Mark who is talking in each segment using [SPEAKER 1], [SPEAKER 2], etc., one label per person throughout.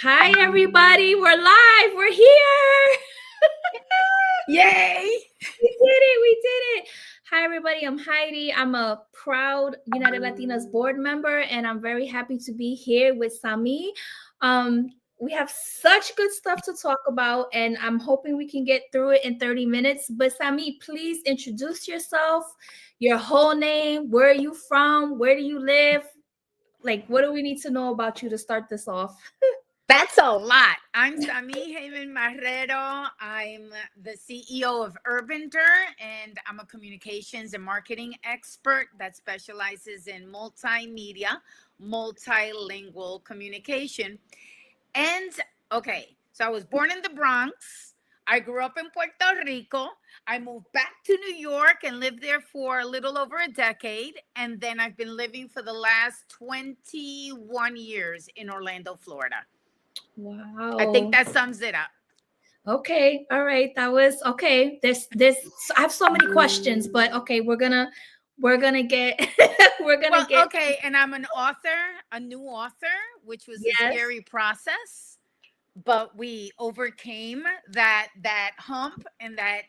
[SPEAKER 1] Hi, everybody. We're live. We're here.
[SPEAKER 2] Yay!
[SPEAKER 1] We did it. We did it. Hi, everybody. I'm Heidi. I'm a proud United Latinas board member, and I'm very happy to be here with Sami. We have such good stuff to talk about, and I'm hoping we can get through it in 30 minutes. But Sami, please introduce yourself, your whole name, where are you from, where do you live? Like, what do we need to know about you to start this off?
[SPEAKER 2] That's a lot. I'm Sami Hamian-Marrero. I'm the CEO of Urbander, and I'm a communications and marketing expert that specializes in multimedia, multilingual communication. And okay, so I was born in the Bronx. I grew up in Puerto Rico. I moved back to New York and lived there for a little over a decade. And then I've been living for the last 21 years in Orlando, Florida. I think
[SPEAKER 1] Wow.
[SPEAKER 2] that sums it up.
[SPEAKER 1] Okay. All right. That was okay. This I have so many questions, but okay, we're gonna get we're gonna
[SPEAKER 2] Well,
[SPEAKER 1] get
[SPEAKER 2] okay, and I'm an author, a new author, which was a
[SPEAKER 1] yes.
[SPEAKER 2] scary process, but we overcame that hump and that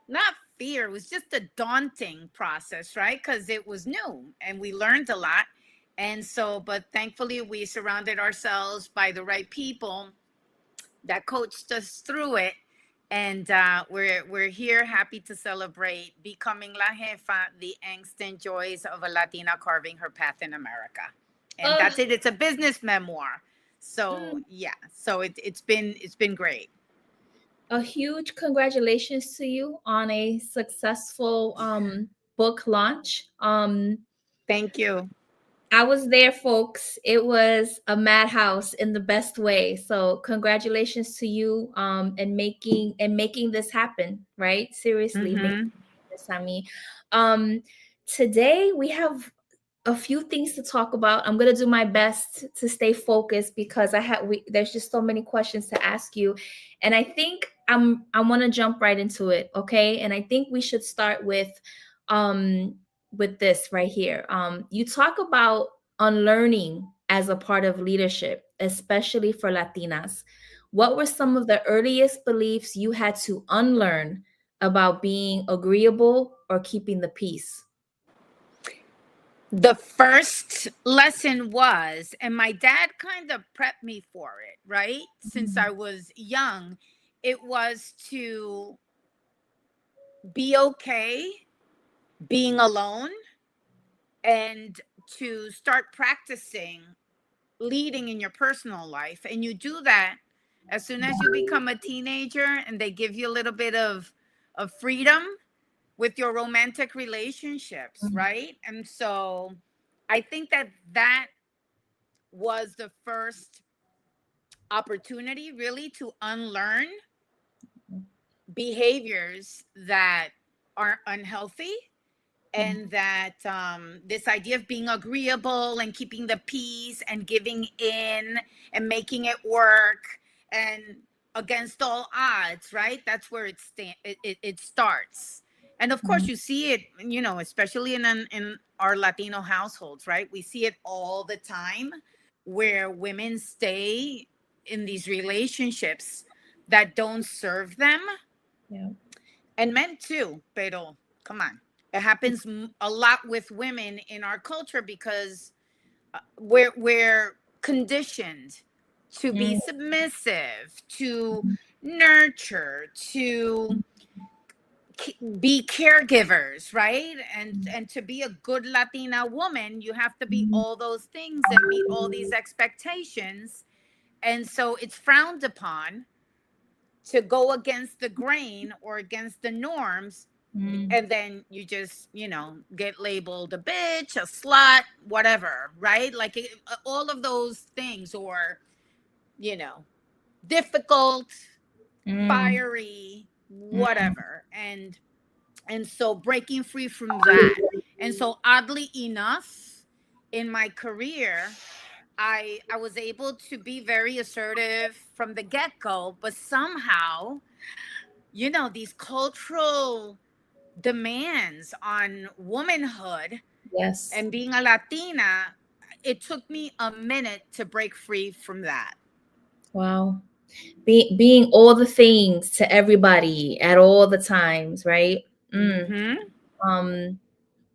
[SPEAKER 2] not fear, it was just a daunting process, right? Because it was new and we learned a lot. And so, but thankfully we surrounded ourselves by the right people that coached us through it. And we're here happy to celebrate becoming La Jefa, the angst and joys of a Latina carving her path in America. And
[SPEAKER 1] Uh,
[SPEAKER 2] that's it. It's a business memoir. So yeah, so it's been great.
[SPEAKER 1] a huge congratulations to you on a successful book launch.
[SPEAKER 2] Thank you.
[SPEAKER 1] I was there, folks. It was a madhouse in the best way. So congratulations to you and making this happen, right? Seriously, making
[SPEAKER 2] Mm-hmm.
[SPEAKER 1] this, Sami. Um, today we have a few things to talk about. I'm gonna do my best to stay focused because there's just so many questions to ask you, and I think I want to jump right into it, okay? And I think we should start um with this right here. You talk about unlearning as a part of leadership, especially for Latinas. What were some of the earliest beliefs you had to unlearn about being agreeable or keeping the peace?
[SPEAKER 2] The first lesson was, and my dad kind of prepped me for it, right? Since I was young, it was to be okay being alone and to start practicing leading in your personal life. And you do that as soon as you become a teenager and they give you a little bit of freedom with your romantic relationships, right? And so I think that was the first opportunity really to unlearn behaviors that are unhealthy, and that this idea of being agreeable and keeping the peace and giving in and making it work and against all odds, right? That's where it starts. And of course you see it, especially in our Latino households, right? We see it all the time where women stay in these relationships that don't serve them,
[SPEAKER 1] Yeah.
[SPEAKER 2] and men too, pero come on, it happens a lot with women in our culture because we're conditioned to be
[SPEAKER 1] Mm,
[SPEAKER 2] submissive, to nurture, to be caregivers, right? And to be a good Latina woman, you have to be all those things and meet all these expectations. And so it's frowned upon to go against the grain or against the norms.
[SPEAKER 1] mm,
[SPEAKER 2] And then you just, get labeled a bitch, a slut, whatever, right? Like all of those things, or, you know, difficult,
[SPEAKER 1] mm,
[SPEAKER 2] fiery,
[SPEAKER 1] mm.
[SPEAKER 2] whatever. And so breaking free from that. And so oddly enough, in my career, I was able to be very assertive from the get-go, but somehow, these cultural demands on womanhood
[SPEAKER 1] Yes.
[SPEAKER 2] and being a Latina, it took me a minute to break free from that.
[SPEAKER 1] Wow. Being all the things to everybody at all the times, right? Mm.
[SPEAKER 2] Mm-hmm.
[SPEAKER 1] Um.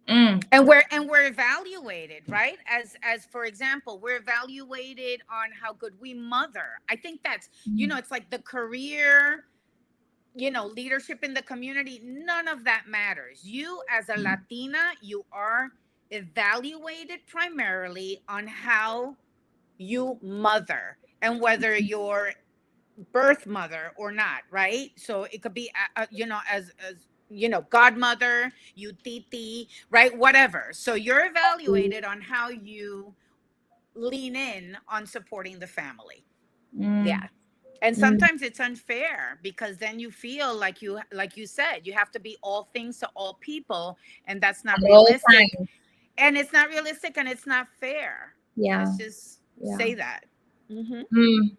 [SPEAKER 1] Mm.
[SPEAKER 2] And we're evaluated, right? As for example, we're evaluated on how good we mother. I think that's,
[SPEAKER 1] Mm.
[SPEAKER 2] it's like the career, leadership in the community. None of that matters. You as a Latina, you are evaluated primarily on how you mother, and whether you're birth mother or not, right? So it could be, as godmother, you titi, right? Whatever. So you're evaluated on how you lean in on supporting the family. Yeah.
[SPEAKER 1] Mm.
[SPEAKER 2] And
[SPEAKER 1] Mm.
[SPEAKER 2] sometimes it's unfair because then you feel like you said, you have to be all things to all people, and that's not
[SPEAKER 1] At all
[SPEAKER 2] realistic.
[SPEAKER 1] times.
[SPEAKER 2] And it's not realistic, and it's not fair.
[SPEAKER 1] Yeah.
[SPEAKER 2] Let's just
[SPEAKER 1] Yeah.
[SPEAKER 2] say that. Mm-hmm.
[SPEAKER 1] Mm.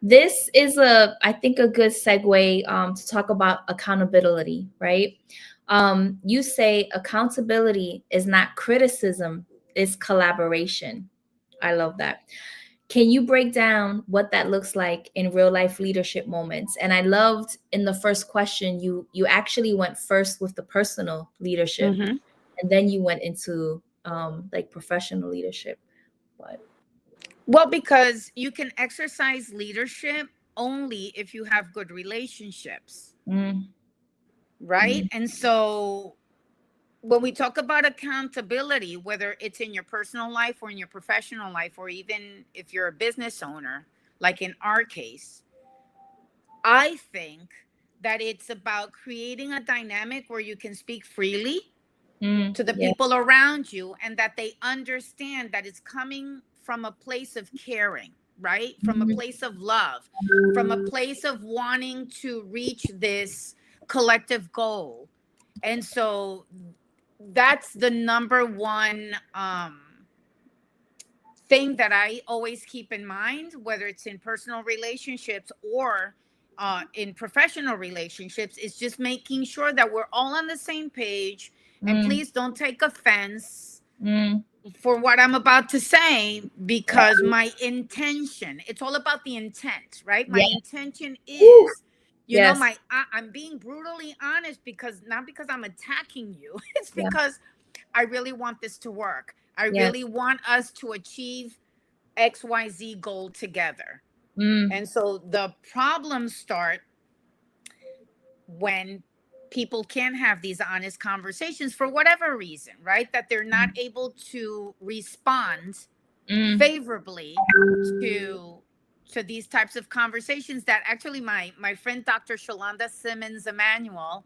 [SPEAKER 1] This is I think, a good segue to talk about accountability, right? You say accountability is not criticism, it's collaboration. I love that. Can you break down what that looks like in real life leadership moments? And I loved in the first question, you actually went first with the personal leadership,
[SPEAKER 2] Mm-hmm.
[SPEAKER 1] and then you went into like professional leadership. But
[SPEAKER 2] Well, because you can exercise leadership only if you have good relationships,
[SPEAKER 1] mm,
[SPEAKER 2] right?
[SPEAKER 1] mm,
[SPEAKER 2] And so when we talk about accountability, whether it's in your personal life or in your professional life, or even if you're a business owner, like in our case, I think that it's about creating a dynamic where you can speak freely to the
[SPEAKER 1] yeah.
[SPEAKER 2] people around you, and that they understand that it's coming from a place of caring, right? From a
[SPEAKER 1] Mm,
[SPEAKER 2] place of love, from a place of wanting to reach this collective goal. And so that's the number one thing that I always keep in mind, whether it's in personal relationships or in professional relationships, is just making sure that we're all on the same page. And
[SPEAKER 1] mm,
[SPEAKER 2] please don't take offense
[SPEAKER 1] mm,
[SPEAKER 2] for what I'm about to say,
[SPEAKER 1] yeah.
[SPEAKER 2] because my intention, it's all about the intent, right? My
[SPEAKER 1] Yeah.
[SPEAKER 2] intention
[SPEAKER 1] Woo.
[SPEAKER 2] is,
[SPEAKER 1] Yes.
[SPEAKER 2] I'm being brutally honest, because not because I'm attacking you, it's
[SPEAKER 1] Yeah.
[SPEAKER 2] because I really want this to work. I
[SPEAKER 1] Yes.
[SPEAKER 2] really want us to achieve XYZ goal together.
[SPEAKER 1] Mm,
[SPEAKER 2] And so the problems start when people can't have these honest conversations for whatever reason, right? That they're not able to respond
[SPEAKER 1] mm,
[SPEAKER 2] favorably to these types of conversations, that actually my friend Dr. Shalonda Simmons Emanuel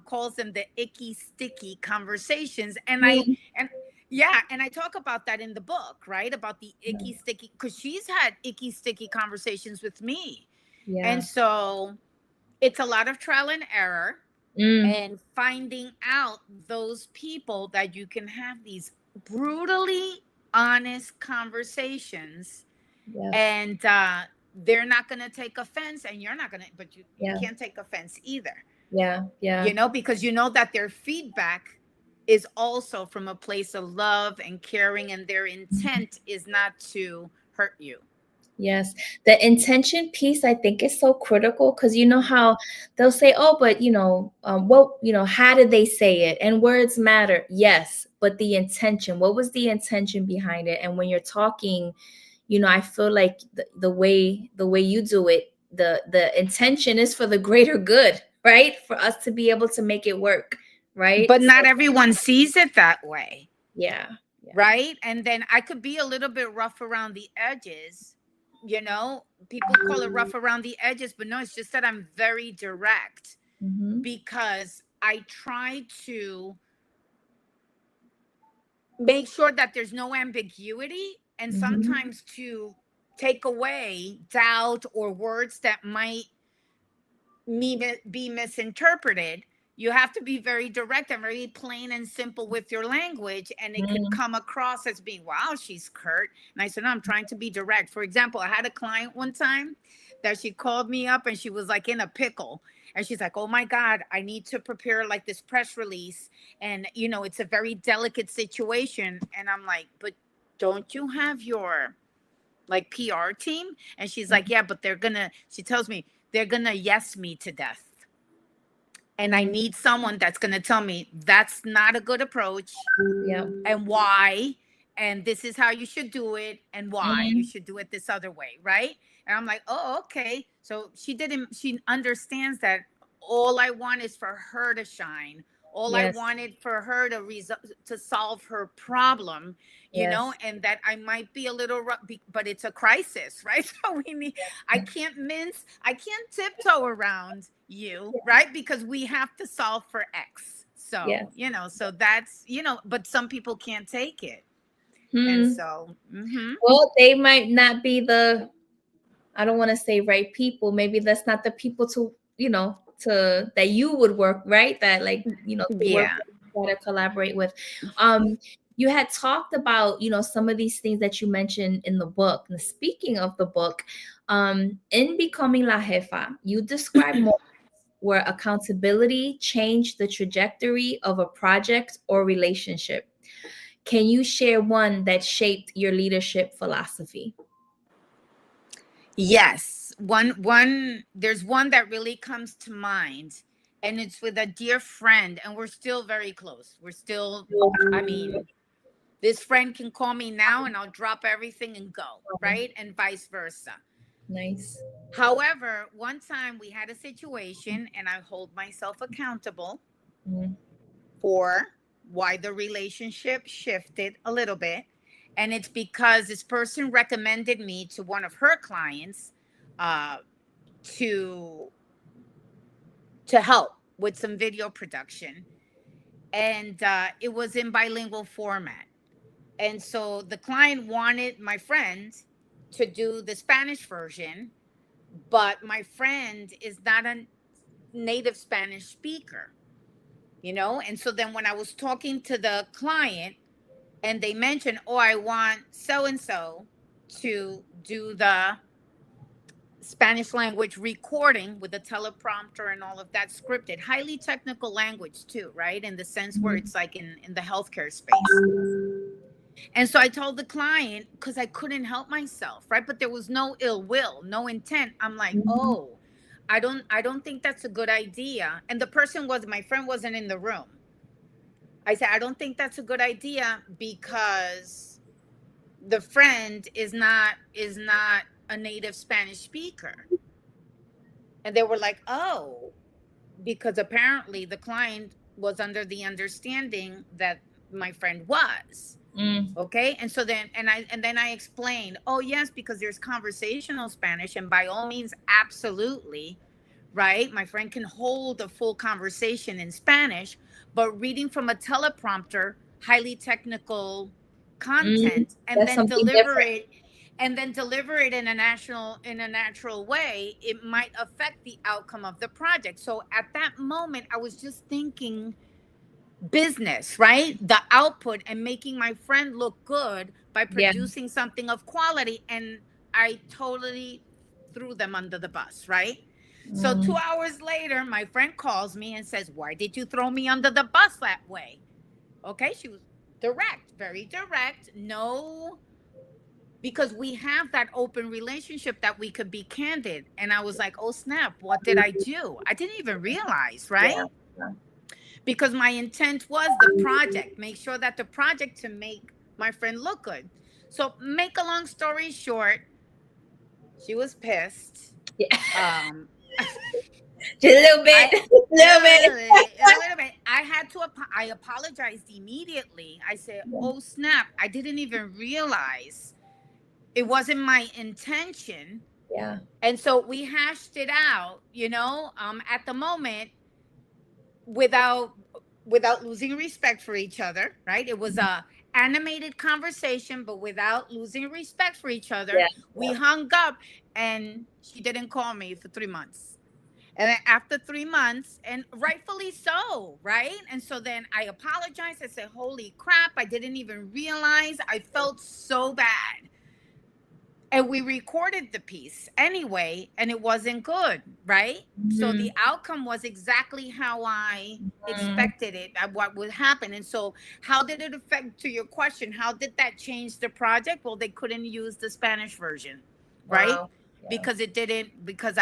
[SPEAKER 2] calls them the icky sticky conversations. And
[SPEAKER 1] mm.
[SPEAKER 2] I talk about that in the book, right? About the icky sticky, because she's had icky sticky conversations with me. And
[SPEAKER 1] Yeah.
[SPEAKER 2] so it's a lot of trial and error,
[SPEAKER 1] Mm,
[SPEAKER 2] and finding out those people that you can have these brutally honest conversations,
[SPEAKER 1] yes.
[SPEAKER 2] and they're not going to take offense, and you're not going to, but you
[SPEAKER 1] Yeah.
[SPEAKER 2] can't take offense either,
[SPEAKER 1] Yeah. Yeah.
[SPEAKER 2] because you know that their feedback is also from a place of love and caring, and their intent is not to hurt you.
[SPEAKER 1] Yes. The intention piece, I think, is so critical, because you know how they'll say, oh, but how did they say it? And words matter. Yes. But the intention, what was the intention behind it? And when you're talking, I feel like the way you do it, the intention is for the greater good, right? For us to be able to make it work, right?
[SPEAKER 2] But
[SPEAKER 1] So
[SPEAKER 2] not everyone sees it that way,
[SPEAKER 1] yeah, yeah.
[SPEAKER 2] right? And then I could be a little bit rough around the edges. People call it rough around the edges, but no, it's just that I'm very direct,
[SPEAKER 1] Mm-hmm.
[SPEAKER 2] because I try to make sure that there's no ambiguity, and
[SPEAKER 1] Mm-hmm.
[SPEAKER 2] sometimes to take away doubt or words that might be misinterpreted. You have to be very direct and very plain and simple with your language, and it could
[SPEAKER 1] Mm,
[SPEAKER 2] come across as being, wow, she's curt. And I said, no, I'm trying to be direct. For example, I had a client one time that she called me up, and she was like in a pickle, and she's like, oh my god, I need to prepare like this press release, and it's a very delicate situation. And I'm like, but don't you have your like PR team. And she's like,
[SPEAKER 1] Mhm.
[SPEAKER 2] yeah, but she tells me they're gonna yes me to death. And I need someone that's gonna tell me that's not a good approach
[SPEAKER 1] Yeah.
[SPEAKER 2] and why, and this is how you should do it, and why you
[SPEAKER 1] Mhm.
[SPEAKER 2] should do it this other way, right? And I'm like, oh, okay. So she understands that all I want is for her to shine. All I
[SPEAKER 1] Yes.
[SPEAKER 2] wanted for her to solve her problem,
[SPEAKER 1] Yes.
[SPEAKER 2] and that I might be a little rough, but it's a crisis, right? So I can't tiptoe around you, right? Because we have to solve for X. So,
[SPEAKER 1] Yes.
[SPEAKER 2] so that's, but some people can't take it. And
[SPEAKER 1] Hmm.
[SPEAKER 2] so,
[SPEAKER 1] Well, they might not be the, I don't want to say right people. Maybe that's not the people to, to that you would work, right? That like, to work
[SPEAKER 2] yeah.
[SPEAKER 1] with or collaborate with. Um, you had talked about, some of these things that you mentioned in the book. And speaking of the book, in Becoming La Jefa, you describe moments where accountability changed the trajectory of a project or relationship. Can you share one that shaped your leadership philosophy?
[SPEAKER 2] Yes. There's one that really comes to mind, and it's with a dear friend, and we're still very close. I mean, this friend can call me now and I'll drop everything and go, right? And vice versa.
[SPEAKER 1] Nice.
[SPEAKER 2] However, one time we had a situation and I hold myself accountable
[SPEAKER 1] Mhm.
[SPEAKER 2] for why the relationship shifted a little bit. And it's because this person recommended me to one of her clients uh, to help with some video production. And it was in bilingual format. And so the client wanted my friend to do the Spanish version, but my friend is not a native Spanish speaker, And so then when I was talking to the client and they mentioned, oh, I want so and so to do the Spanish language recording with the teleprompter and all of that scripted, highly technical language too, right? In the sense where
[SPEAKER 1] Mhm.
[SPEAKER 2] it's like in the healthcare space. And so I told the client, because I couldn't help myself, right? But there was no ill will, no intent. I'm like,
[SPEAKER 1] Mhm.
[SPEAKER 2] oh, I don't think that's a good idea. And my friend wasn't in the room. I said, I don't think that's a good idea because the friend is not a native Spanish speaker. And they were like, oh, because apparently the client was under the understanding that my friend was.
[SPEAKER 1] Mm.
[SPEAKER 2] Okay. And so then I explained, oh yes, because there's conversational Spanish, and by all means, absolutely, right? My friend can hold a full conversation in Spanish, but reading from a teleprompter, highly technical
[SPEAKER 1] Mm.
[SPEAKER 2] content,
[SPEAKER 1] That's something different.
[SPEAKER 2] and then deliver it in a natural way, it might affect the outcome of the project. So at that moment, I was just thinking business, right? The output and making my friend look good by
[SPEAKER 1] Yeah.
[SPEAKER 2] producing something of quality. And I totally threw them under the bus, right? So two
[SPEAKER 1] Mm.
[SPEAKER 2] hours later, my friend calls me and says, why did you throw me under the bus that way? Okay, she was direct, very direct. No, because we have that open relationship that we could be candid. And I was like, oh, snap, what did I do? I didn't even realize,
[SPEAKER 1] Yeah.
[SPEAKER 2] right? Because my intent was the project, make sure that the project to make my friend look good. So, make a long story short, she was pissed.
[SPEAKER 1] Yeah.
[SPEAKER 2] Um,
[SPEAKER 1] Just a little bit.
[SPEAKER 2] I
[SPEAKER 1] A little bit.
[SPEAKER 2] a little bit. I had to. I apologized immediately. I said, "Oh snap! I didn't even realize it wasn't my intention."
[SPEAKER 1] Yeah.
[SPEAKER 2] And so we hashed it out. At the moment, without losing respect for each other, right? It was a animated conversation, but without losing respect for each other.
[SPEAKER 1] Yeah.
[SPEAKER 2] We hung up, and she didn't call me for 3 months. And then after 3 months, and rightfully so, right? And so then I apologized. I said, holy crap, I didn't even realize. I felt so bad. And we recorded the piece anyway, and it wasn't good, right? So the
[SPEAKER 1] Mm,
[SPEAKER 2] outcome was exactly how I
[SPEAKER 1] mm,
[SPEAKER 2] expected it, what would happen. And so, how did it affect, to your question, how did that change the project? Well, they couldn't use the Spanish version, right?
[SPEAKER 1] wow. Yeah.
[SPEAKER 2] Because it didn't, because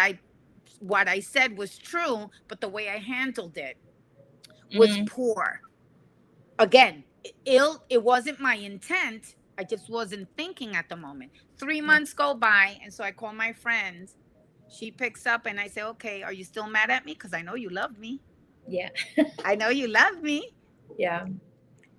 [SPEAKER 2] what I said was true, but the way I handled it was
[SPEAKER 1] Mm,
[SPEAKER 2] poor. Again, it wasn't my intent. I just wasn't thinking at the moment. 3 months go by, and so I call my friend. She picks up, and I say, okay, are you still mad at me? Because I know you love me.
[SPEAKER 1] yeah.
[SPEAKER 2] I know you love me,
[SPEAKER 1] Yeah.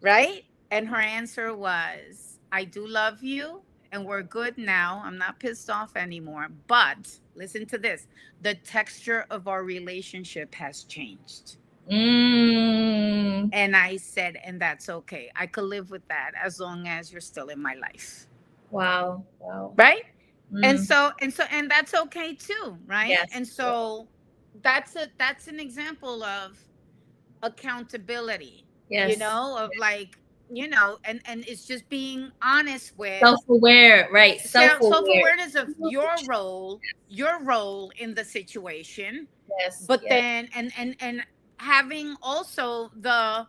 [SPEAKER 2] right? And her answer was, I do love you, and we're good now. I'm not pissed off anymore. But listen to this, the texture of our relationship has changed.
[SPEAKER 1] Mm,
[SPEAKER 2] And I said, and that's okay. I could live with that as long as you're still in my life.
[SPEAKER 1] wow. Wow.
[SPEAKER 2] Right? And
[SPEAKER 1] Mm,
[SPEAKER 2] so and that's okay too, right?
[SPEAKER 1] yes.
[SPEAKER 2] And
[SPEAKER 1] Yeah.
[SPEAKER 2] so that's an example of accountability,
[SPEAKER 1] Yes.
[SPEAKER 2] of like, and it's just being honest with
[SPEAKER 1] Self-aware, right? Self-aware.
[SPEAKER 2] self-awareness of your role in the situation,
[SPEAKER 1] Yes.
[SPEAKER 2] but
[SPEAKER 1] Yes.
[SPEAKER 2] then and having also the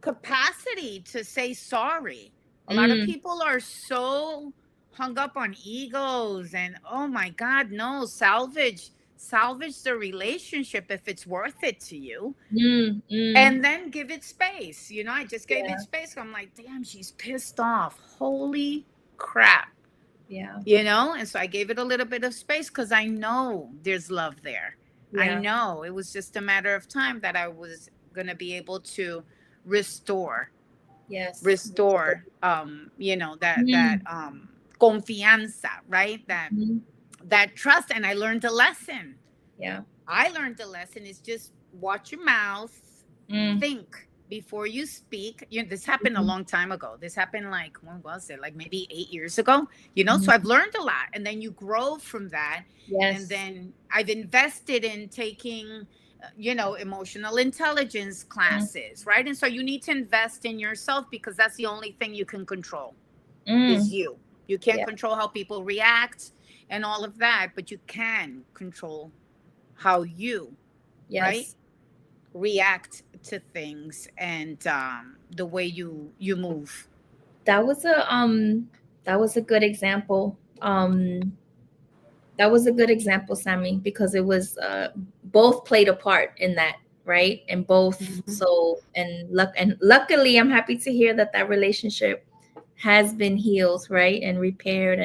[SPEAKER 2] capacity to say sorry. A lot of
[SPEAKER 1] Mm,
[SPEAKER 2] people are so hung up on egos and, oh my God, no, salvage the relationship if it's worth it to you.
[SPEAKER 1] mm, mm,
[SPEAKER 2] And then give it space. I just gave it
[SPEAKER 1] yeah.
[SPEAKER 2] space. I'm like, damn, she's pissed off. Holy crap.
[SPEAKER 1] Yeah.
[SPEAKER 2] And so I gave it a little bit of space because I know there's love there. I
[SPEAKER 1] Yeah.
[SPEAKER 2] know it was just a matter of time that I was going to be able to restore
[SPEAKER 1] Yes.
[SPEAKER 2] restore that
[SPEAKER 1] Mm,
[SPEAKER 2] confianza, right? that
[SPEAKER 1] mm,
[SPEAKER 2] that trust. And I learned a lesson.
[SPEAKER 1] yeah.
[SPEAKER 2] Is just watch your mouth,
[SPEAKER 1] Mm,
[SPEAKER 2] think before you speak. This happened a
[SPEAKER 1] mhm,
[SPEAKER 2] long time ago. This happened, like, when was it, like maybe 8 years ago. So
[SPEAKER 1] mhm.
[SPEAKER 2] I've learned a lot, and then you grow from that. And
[SPEAKER 1] Yes.
[SPEAKER 2] then I've invested in taking emotional intelligence
[SPEAKER 1] Mm,
[SPEAKER 2] classes, right? And so you need to invest in yourself, because that's the only thing you can control is
[SPEAKER 1] mm,
[SPEAKER 2] you can't
[SPEAKER 1] yeah.
[SPEAKER 2] control how people react and all of that, but you can control how you, right,
[SPEAKER 1] Yes.
[SPEAKER 2] react to things, and the way you move.
[SPEAKER 1] That was a good example. That was a good example, Sammy, because it was both played a part in that, right? And both,
[SPEAKER 2] Mhm.
[SPEAKER 1] so and luckily I'm happy to hear that that relationship has been healed, right? And repaired,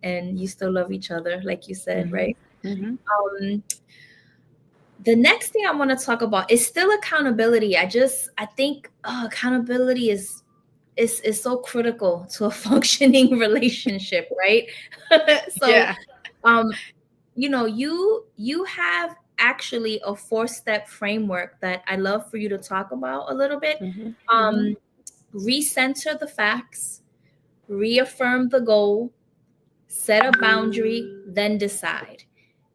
[SPEAKER 1] and you still love each other, like you said,
[SPEAKER 2] Mhm.
[SPEAKER 1] right?
[SPEAKER 2] Mhm.
[SPEAKER 1] Um the next thing I want to talk about is still accountability. I think accountability is so critical to a functioning relationship, right? So
[SPEAKER 2] Yeah.
[SPEAKER 1] um you have actually a 4-step framework that I love for you to talk about a little bit.
[SPEAKER 2] Mhm. Mhm.
[SPEAKER 1] um Recenter the facts, reaffirm the goal, set a boundary, then decide.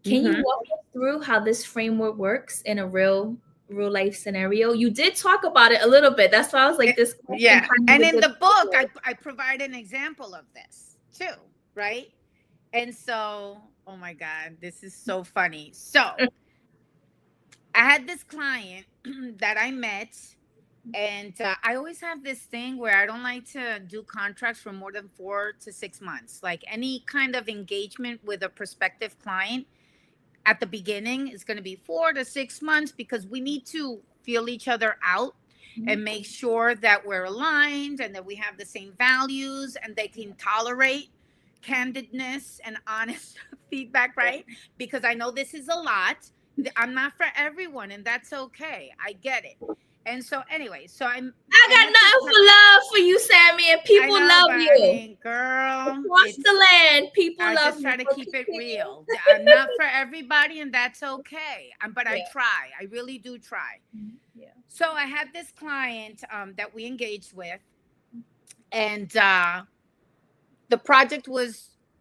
[SPEAKER 1] Can you
[SPEAKER 2] Mhm.
[SPEAKER 1] walk us through how this framework works in a real life scenario? You did talk about it a little bit. That's why I was like, this question
[SPEAKER 2] Yeah.
[SPEAKER 1] kind of
[SPEAKER 2] And
[SPEAKER 1] is a
[SPEAKER 2] in
[SPEAKER 1] good
[SPEAKER 2] the book,
[SPEAKER 1] segue.
[SPEAKER 2] I provide an example of this too, right? And so, oh my God, this is so funny. So I had this client that I met, and I always have this thing where I don't like to do contracts for more than 4 to 6 months. Like, any kind of engagement with a prospective client at the beginning is going to be 4 to 6 months, because we need to feel each other out and make sure that we're aligned and that we have the same values and they can tolerate candidness and honest feedback, right? Because I know this is a lot. I'm not for everyone, and that's okay. I get it. And so, anyway,
[SPEAKER 1] I
[SPEAKER 2] I
[SPEAKER 1] got
[SPEAKER 2] met this.
[SPEAKER 1] nothing but love for you, Sammy, and
[SPEAKER 2] I
[SPEAKER 1] people
[SPEAKER 2] know,
[SPEAKER 1] love
[SPEAKER 2] but I
[SPEAKER 1] you
[SPEAKER 2] mean, girl,
[SPEAKER 1] across the land. People
[SPEAKER 2] I
[SPEAKER 1] love
[SPEAKER 2] just
[SPEAKER 1] you.
[SPEAKER 2] try to
[SPEAKER 1] So
[SPEAKER 2] keep it
[SPEAKER 1] continue.
[SPEAKER 2] real. I'm not for everybody, and that's okay. But I
[SPEAKER 1] Yeah.
[SPEAKER 2] try. I really do try.
[SPEAKER 1] Yeah.
[SPEAKER 2] So I had this client that we engaged with, and the project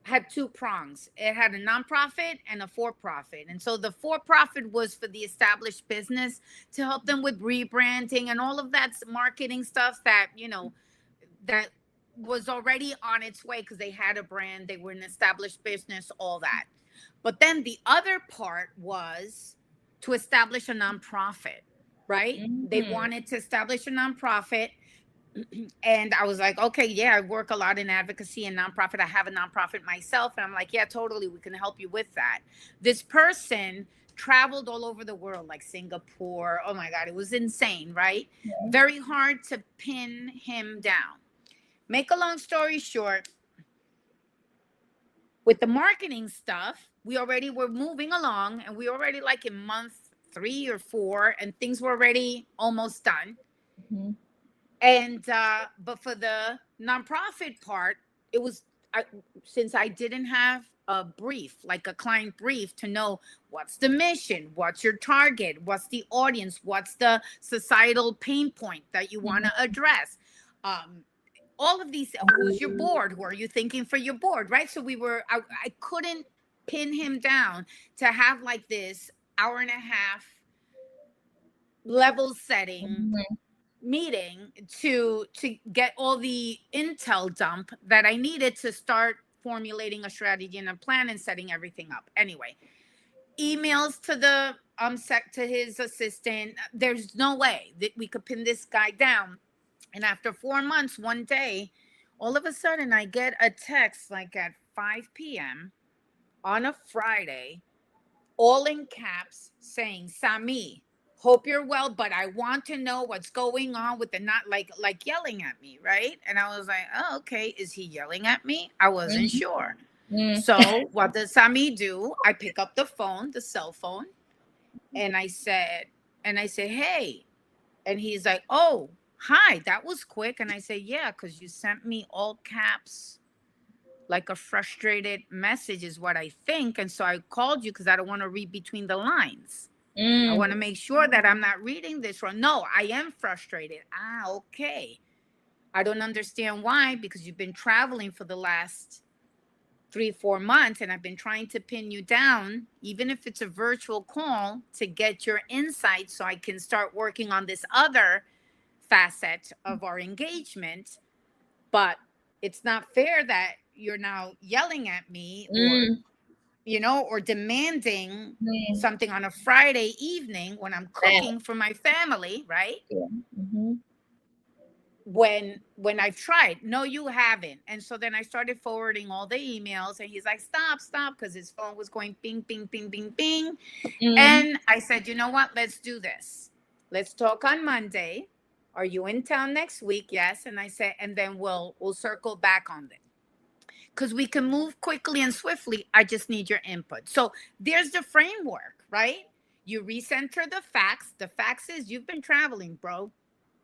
[SPEAKER 2] had two prongs. It had a nonprofit and a for-profit. And so the for-profit was for the established business, to help them with rebranding and all of that marketing stuff that was already on its way because they had a brand, they were an established business, all that. But then the other part was to establish a nonprofit, right? They
[SPEAKER 1] Mm-hmm.
[SPEAKER 2] wanted to establish a nonprofit. And I was like, okay, yeah, I work a lot in advocacy and nonprofit. I have a nonprofit myself. And I'm like, yeah, totally. We can help you with that. This person traveled all over the world, like Singapore. Oh my God, it was insane, right?
[SPEAKER 1] Yeah.
[SPEAKER 2] Very hard to pin him down. Make a long story short, with the marketing stuff, we already were moving along and we already like in month 3 or 4 and things were already almost done.
[SPEAKER 1] Mm-hmm.
[SPEAKER 2] And but for the nonprofit part, it was since I didn't have a brief, like a client brief to know what's the mission, what's your target, what's the audience, what's the societal pain point that you want to address. All of these, who's your board? Who are you thinking for your board? Right. So I couldn't pin him down to have like this hour and a half level setting
[SPEAKER 1] Mm-hmm.
[SPEAKER 2] meeting to get all the intel dump that I needed to start formulating a strategy and a plan and setting everything up. Anyway, emails to the to his assistant. There's no way that we could pin this guy down. And after 4 months, one day, all of a sudden I get a text like at 5 p.m. on a Friday, all in caps, saying, Sami, hope you're well, but I want to know what's going on with the not like yelling at me, right? And I was like, oh, okay, is he yelling at me? I wasn't sure. So what does Sami do? I pick up the phone, the cell phone, and I said, hey. And he's like, oh, hi, that was quick. And I say, yeah, because you sent me all caps, like a frustrated message is what I think. And so I called you because I don't want to read between the lines. I want to make sure that I'm not reading this wrong. No, I am frustrated. Ah, okay. I don't understand why, because you've been traveling for the last 3-4 months and I've been trying to pin you down, even if it's a virtual call, to get your insights so I can start working on this other facet of our engagement. But it's not fair that you're now yelling at me or or demanding something on a Friday evening when I'm cooking for my family, right?
[SPEAKER 1] Yeah. Mm-hmm.
[SPEAKER 2] When I've tried. No, you haven't. And so then I started forwarding all the emails and he's like, stop, because his phone was going ping, ping, ping, ping, ping. And I said, you know what? Let's do this. Let's talk on Monday. Are you in town next week? Yes. And I said, and then we'll circle back on it. Because we can move quickly and swiftly. I just need your input. So there's the framework, right? You recenter the facts. The facts is you've been traveling, bro.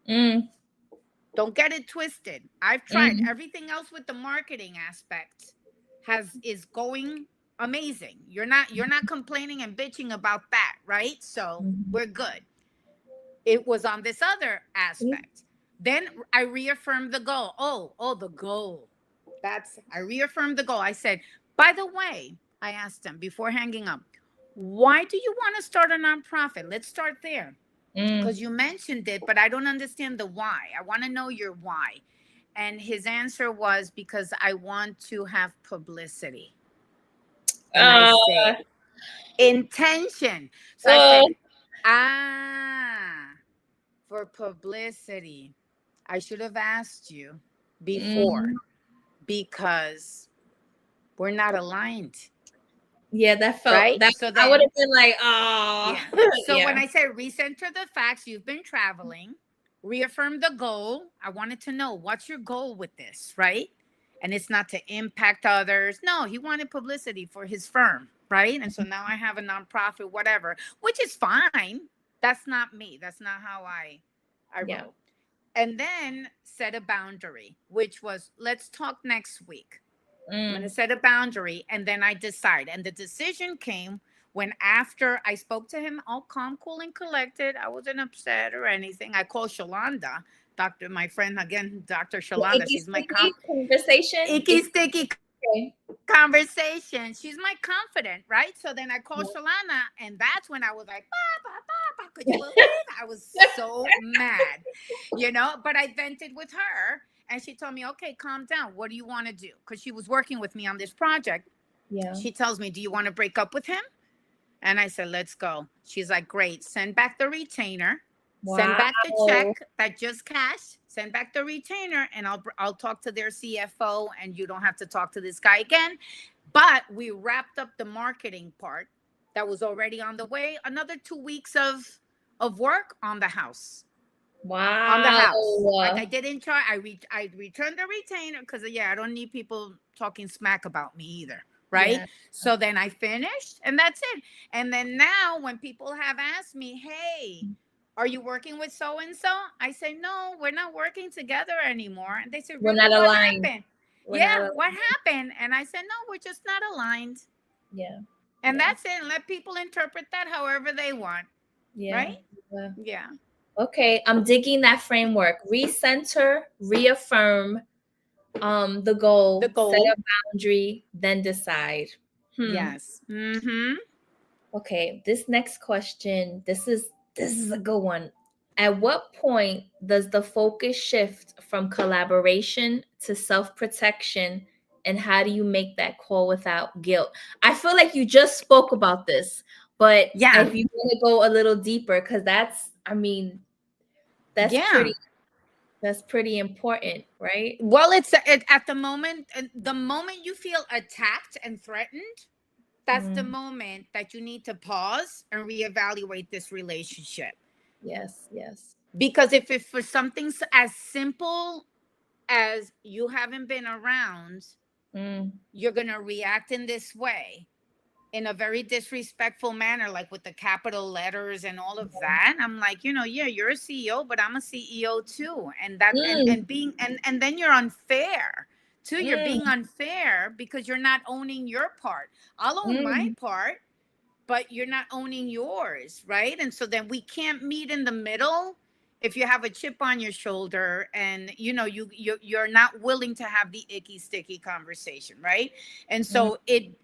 [SPEAKER 2] Don't get it twisted. I've tried. Everything else with the marketing aspect is going amazing. You're not complaining and bitching about that, right? So we're good. It was on this other aspect. Then I reaffirmed the goal. Oh, the goal. I reaffirmed the goal. I said, by the way, I asked him before hanging up, why do you want to start a nonprofit? Let's start there. Because you mentioned it, but I don't understand the why. I want to know your why. And his answer was, because I want to have publicity. And I said, intention. So I said, for publicity. I should have asked you before because we're not aligned.
[SPEAKER 1] Yeah, that felt
[SPEAKER 2] right.
[SPEAKER 1] that.
[SPEAKER 2] So then,
[SPEAKER 1] I would have been like, oh.
[SPEAKER 2] Yeah. So when I said recenter the facts, you've been traveling, reaffirm the goal. I wanted to know what's your goal with this, right? And it's not to impact others. No, he wanted publicity for his firm, right? And so now I have a nonprofit, whatever, which is fine. That's not me. That's not how I roll. And then set a boundary, which was, let's talk next week. I'm going to set a boundary, and then I decide. And the decision came when after I spoke to him, all calm, cool, and collected. I wasn't upset or anything. I called Shalonda, my friend again, Dr. Shalonda. She's my
[SPEAKER 1] conversation.
[SPEAKER 2] Icky sticky conversation. She's my confidant, right? So then I called Shalonda, and that's when I was like, could you believe? I was so mad, but I vented with her. and she told me, okay, calm down. What do you want to do? Because she was working with me on this project.
[SPEAKER 1] Yeah.
[SPEAKER 2] She tells me, do you want to break up with him? And I said, let's go. She's like, great. Send back the retainer. Send back the
[SPEAKER 1] Wow.
[SPEAKER 2] check that just cashed. Send back the retainer, and I'll talk to their CFO, and you don't have to talk to this guy again. But we wrapped up the marketing part that was already on the way. Another 2 weeks of work on the house. On the house. Like I
[SPEAKER 1] Wow.
[SPEAKER 2] didn't try. I returned the retainer because yeah, I don't need people talking smack about me either. Right.
[SPEAKER 1] Yeah.
[SPEAKER 2] So then I finished and that's it. And then now when people have asked me, hey, are you working with so and so? I say, no, we're not working together anymore. And they say,
[SPEAKER 1] We're
[SPEAKER 2] really?
[SPEAKER 1] not
[SPEAKER 2] What
[SPEAKER 1] aligned.
[SPEAKER 2] happened?
[SPEAKER 1] We're not
[SPEAKER 2] Yeah, what
[SPEAKER 1] aligned.
[SPEAKER 2] happened? And I said, no, we're just not aligned.
[SPEAKER 1] Yeah.
[SPEAKER 2] And
[SPEAKER 1] Yeah.
[SPEAKER 2] that's it. And let people interpret that however they want.
[SPEAKER 1] Yeah.
[SPEAKER 2] Right?
[SPEAKER 1] Yeah.
[SPEAKER 2] Yeah.
[SPEAKER 1] Okay, I'm digging that framework. Recenter, reaffirm the
[SPEAKER 2] The
[SPEAKER 1] goal, set
[SPEAKER 2] goal.
[SPEAKER 1] a boundary, then decide.
[SPEAKER 2] Yes. Mm-hmm.
[SPEAKER 1] Okay, this next question, this is a good one. At what point does the focus shift from collaboration to self-protection, and how do you make that call without guilt? I feel like you just spoke about this, but
[SPEAKER 2] Yeah.
[SPEAKER 1] if you want to go a little deeper, because I mean, that's
[SPEAKER 2] Yeah.
[SPEAKER 1] pretty important, right?
[SPEAKER 2] Well, at the moment you feel attacked and threatened, that's the
[SPEAKER 1] Mm,
[SPEAKER 2] moment that you need to pause and reevaluate this relationship.
[SPEAKER 1] yes, yes.
[SPEAKER 2] Because if it's for something as simple as you haven't been around,
[SPEAKER 1] Mm,
[SPEAKER 2] you're going to react in this way in a very disrespectful manner, like with the capital letters and all of that. I'm like, yeah, you're a CEO, but I'm a CEO too. And that,
[SPEAKER 1] mm,
[SPEAKER 2] and then you're unfair too. You're being
[SPEAKER 1] mm,
[SPEAKER 2] unfair because you're not owning your part. I'll own my
[SPEAKER 1] mm,
[SPEAKER 2] part, but you're not owning yours. Right. And so then we can't meet in the middle if you have a chip on your shoulder and you're not willing to have the icky sticky conversation. Right. And
[SPEAKER 1] mm,
[SPEAKER 2] so it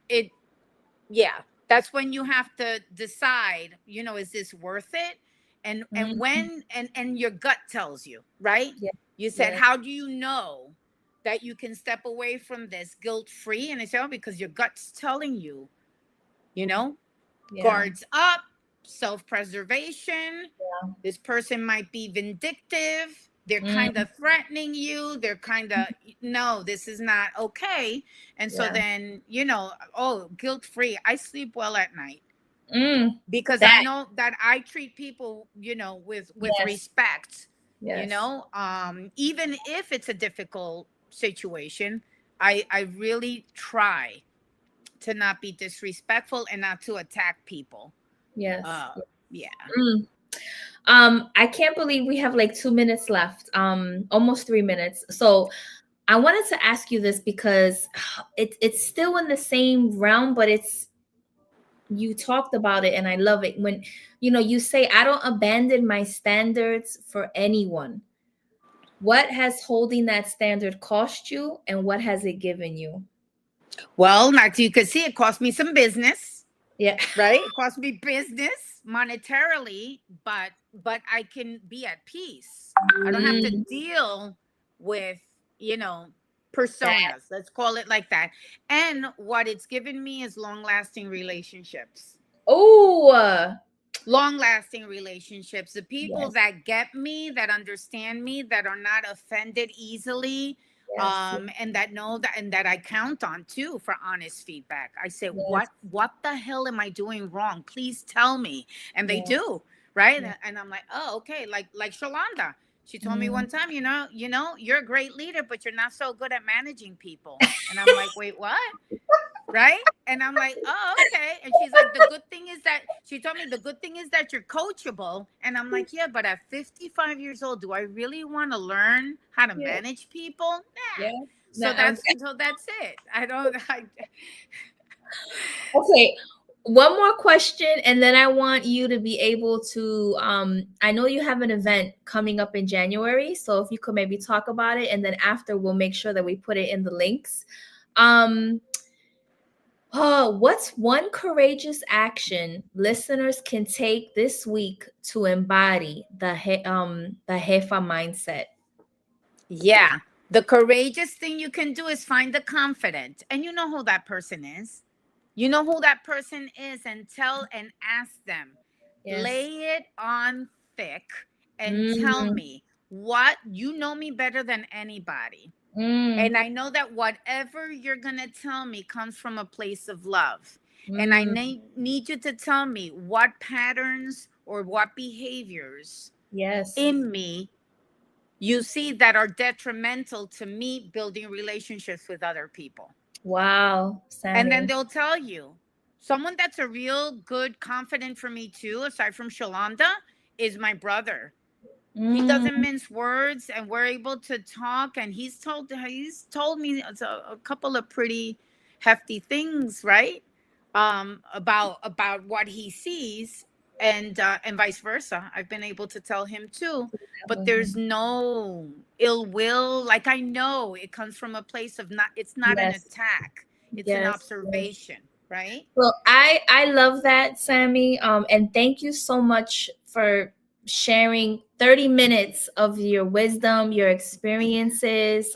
[SPEAKER 2] yeah, that's when you have to decide, is this worth it? And
[SPEAKER 1] mm.
[SPEAKER 2] when and your gut tells you, right?
[SPEAKER 1] Yes,
[SPEAKER 2] You said,
[SPEAKER 1] yes,
[SPEAKER 2] how do you know that you can step away from this guilt free? And it's all because your gut's telling you, you know
[SPEAKER 1] yeah,
[SPEAKER 2] guards up, self-preservation.
[SPEAKER 1] yeah.
[SPEAKER 2] This person might be vindictive. They're kind
[SPEAKER 1] Mm,
[SPEAKER 2] of threatening you. They're kind of, no, this is not okay. And so
[SPEAKER 1] yeah.
[SPEAKER 2] then, oh, guilt free. I sleep well at night
[SPEAKER 1] Mm,
[SPEAKER 2] because I
[SPEAKER 1] that,
[SPEAKER 2] know that I treat people, with
[SPEAKER 1] yes,
[SPEAKER 2] respect,
[SPEAKER 1] yes,
[SPEAKER 2] even if it's a difficult situation. I really try to not be disrespectful and not to attack people.
[SPEAKER 1] yes.
[SPEAKER 2] Uh, yeah.
[SPEAKER 1] Mm. I can't believe we have like 2 minutes left. Almost 3 minutes. So I wanted to ask you this because it's still in the same realm, but you talked about it and I love it when you say I don't abandon my standards for anyone. What has holding that standard cost you and what has it given you?
[SPEAKER 2] Well, like you could see, it cost me some business,
[SPEAKER 1] Yeah.
[SPEAKER 2] right? It cost me business monetarily, but I can be at peace. I don't have to
[SPEAKER 1] Mm,
[SPEAKER 2] deal with, you know,
[SPEAKER 1] that.
[SPEAKER 2] personas. Let's call it like that. And what it's given me is long-lasting relationships.
[SPEAKER 1] Oh,
[SPEAKER 2] Long-lasting relationships. The people
[SPEAKER 1] yes,
[SPEAKER 2] that get me, that understand me, that are not offended easily,
[SPEAKER 1] yes,
[SPEAKER 2] and that know that, and that I count on too for honest feedback. I say,
[SPEAKER 1] yes,
[SPEAKER 2] what the hell am I doing wrong? Please tell me. And they
[SPEAKER 1] yes,
[SPEAKER 2] do, right?
[SPEAKER 1] yes.
[SPEAKER 2] And I'm like, oh, okay. Like Shalonda, she told me
[SPEAKER 1] Mm.
[SPEAKER 2] one time, you're a great leader, but you're not so good at managing people. And I'm like, wait, what? Right? And I'm like, oh, okay. And she's like, she told me the good thing is that you're coachable. And I'm like, yeah, but at 55 years old, do I really want to learn how to
[SPEAKER 1] Yeah,
[SPEAKER 2] manage people? Nah.
[SPEAKER 1] yeah.
[SPEAKER 2] So
[SPEAKER 1] Now,
[SPEAKER 2] that's it. I don't.
[SPEAKER 1] okay, one more question, and then I want you to be able to. I know you have an event coming up in January, so if you could maybe talk about it, and then after we'll make sure that we put it in the links. Um, what's one courageous action listeners can take this week to embody the Jefa mindset?
[SPEAKER 2] Yeah. The courageous thing you can do is find the confident, and you know who that person is. You know who that person is, and tell and ask them,
[SPEAKER 1] Yes.
[SPEAKER 2] lay it on thick and tell
[SPEAKER 1] Mm,
[SPEAKER 2] me what you know me better than anybody.
[SPEAKER 1] mm,
[SPEAKER 2] And I know that whatever you're going to tell me comes from a place of love. And I
[SPEAKER 1] mm.
[SPEAKER 2] need you to tell me what patterns or what behaviors
[SPEAKER 1] Yes.
[SPEAKER 2] in me you see that are detrimental to me building relationships with other people.
[SPEAKER 1] Wow,
[SPEAKER 2] And then
[SPEAKER 1] Sami.
[SPEAKER 2] they'll tell you, someone that's a real good confident for me too, aside from Shalonda, is my brother. He doesn't
[SPEAKER 1] Mm,
[SPEAKER 2] mince words, and we're able to talk, and he's told me a couple of pretty hefty things, right? About what he sees, and vice versa. I've been able to tell him too, but there's no ill will. Like, I know it comes from a place of not, it's not an
[SPEAKER 1] yes.
[SPEAKER 2] attack, it's an
[SPEAKER 1] Yes. Yes.
[SPEAKER 2] observation, right?
[SPEAKER 1] Well, I love that, Sami. And thank you so much for sharing 30 minutes of your wisdom, your experiences,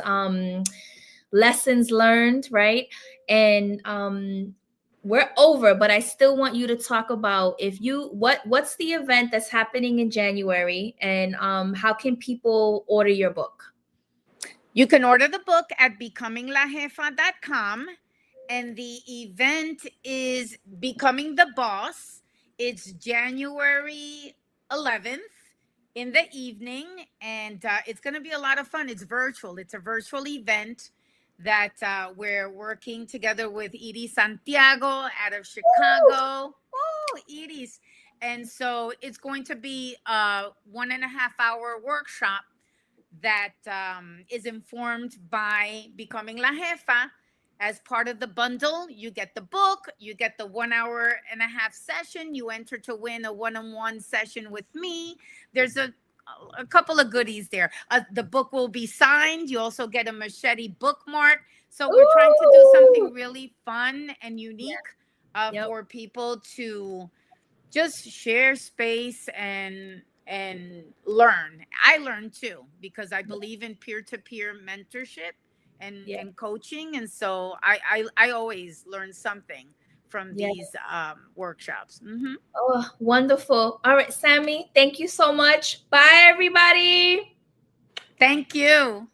[SPEAKER 1] lessons learned, right? And we're over, but I still want you to talk about if you what's the event that's happening in January, and how can people order your book?
[SPEAKER 2] You can order the book at becominglajefa.com, and the event is Becoming the Boss. It's January 11th in the evening, and it's going to be a lot of fun. It's virtual. It's a virtual event that we're working together with Edie Santiago out of Chicago. Oh, Edie's. And so it's going to be a 1.5 hour workshop that is informed by Becoming La Jefa. As part of the bundle, you get the book, you get the 1.5 hour session, you enter to win a one-on-one session with me. There's a couple of goodies there. The book will be signed. You also get a machete bookmark. So we're trying to do something
[SPEAKER 1] Ooh!
[SPEAKER 2] really fun and unique
[SPEAKER 1] Yep.
[SPEAKER 2] for people to just share space and learn. I learn too, because I believe in peer-to-peer mentorship
[SPEAKER 1] Yeah.
[SPEAKER 2] and coaching, and so I always learn something from
[SPEAKER 1] Yeah.
[SPEAKER 2] these workshops.
[SPEAKER 1] Oh, wonderful. All right, Sami, thank you so much. Bye, everybody.
[SPEAKER 2] Thank you.